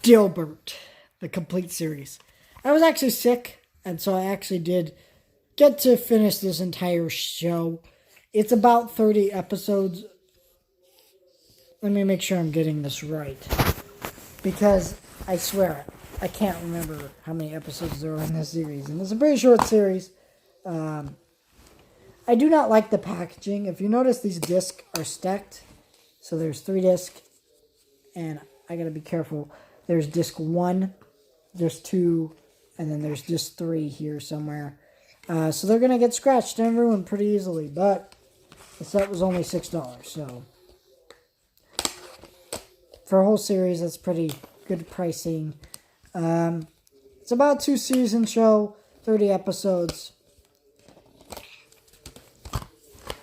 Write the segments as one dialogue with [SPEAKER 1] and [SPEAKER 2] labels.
[SPEAKER 1] Dilbert, the complete series. I was actually sick, and so I actually did get to finish this entire show. It's about 30 episodes. Let me make sure I'm getting this right, because I swear I can't remember how many episodes there are in this series, and it's a pretty short series. I do not like the packaging. If you notice, these discs are stacked. So there's 3 discs, and I gotta be careful. There's disc 1, there's 2, and then there's just 3 here somewhere. So they're gonna get scratched and ruined pretty easily, but the set was only $6, so for a whole series, that's pretty good pricing. It's about a 2-season show, 30 episodes.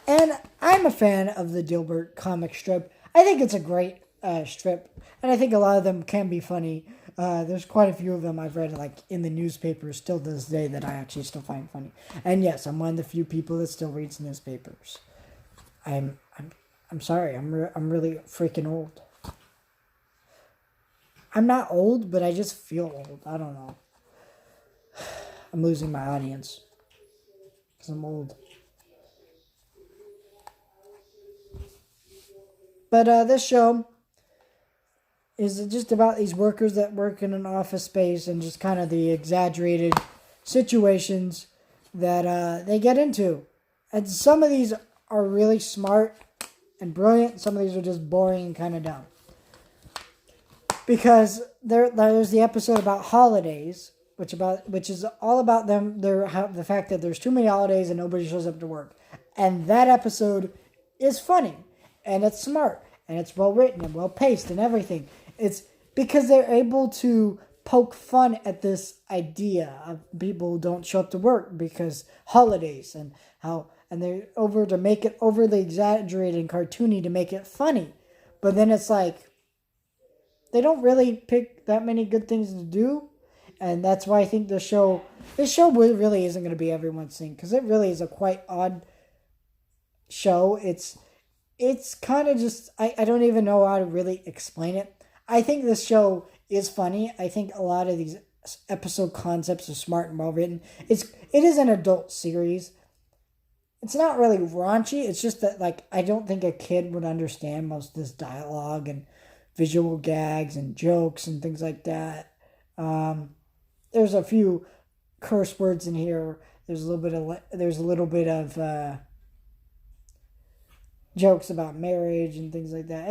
[SPEAKER 1] And I'm a fan of the Dilbert comic strip. I think it's a great strip, and I think a lot of them can be funny. There's quite a few of them I've read like in the newspapers still to this day that I actually still find funny. And yes, I'm one of the few people that still reads newspapers. I'm sorry. I'm really freaking old. I'm not old, but I just feel old. I don't know. I'm losing my audience because I'm old. But this show is just about these workers that work in an office space and just kind of the exaggerated situations that they get into. And some of these are really smart and brilliant. Some of these are just boring and kind of dumb. Because there's the episode about holidays, which is all about them. The fact that there's too many holidays and nobody shows up to work. And that episode is funny. And it's smart, and it's well written and well paced and everything. It's because they're able to poke fun at this idea of people who don't show up to work because holidays and they're over to make it overly exaggerated and cartoony to make it funny. But then it's like they don't really pick that many good things to do, and that's why I think this show really isn't going to be everyone's thing, because it really is a quite odd show. It's kind of just, I don't even know how to really explain it. I think this show is funny. I think a lot of these episode concepts are smart and well written. It is an adult series. It's not really raunchy. It's just that, like, I don't think a kid would understand most of this dialogue and visual gags and jokes and things like that. There's a few curse words in here. There's a little bit of jokes about marriage and things like that.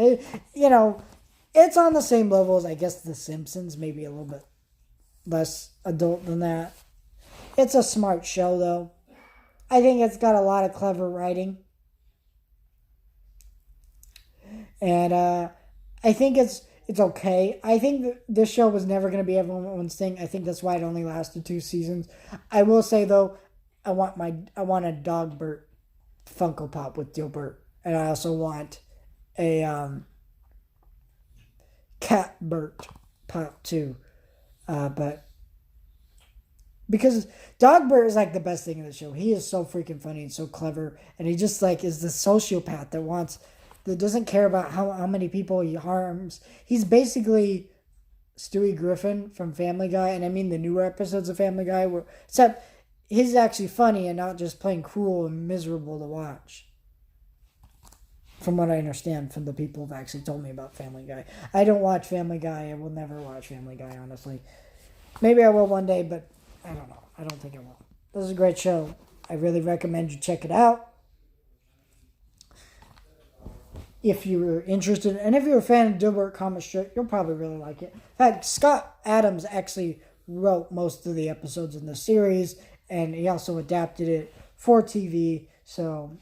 [SPEAKER 1] It's on the same level as, I guess, The Simpsons, maybe a little bit less adult than that. It's a smart show, though. I think it's got a lot of clever writing. And I think it's okay. I think this show was never going to be everyone's thing. I think that's why it only lasted 2 seasons. I will say, though, I want a Dogbert Funko Pop with Dilbert. And I also want a Catbert Pop too. But because Dogbert is like the best thing in the show. He is so freaking funny and so clever. And he just like is the sociopath that doesn't care about how many people he harms. He's basically Stewie Griffin from Family Guy. And I mean the newer episodes of Family Guy. Except he's actually funny and not just plain cruel and miserable to watch. From what I understand from the people who've actually told me about Family Guy. I don't watch Family Guy. I will never watch Family Guy, honestly. Maybe I will one day, but I don't know. I don't think I will. This is a great show. I really recommend you check it out. If you're interested, and if you're a fan of Dilbert comic strip, you'll probably really like it. In fact, Scott Adams actually wrote most of the episodes in the series, and he also adapted it for TV, so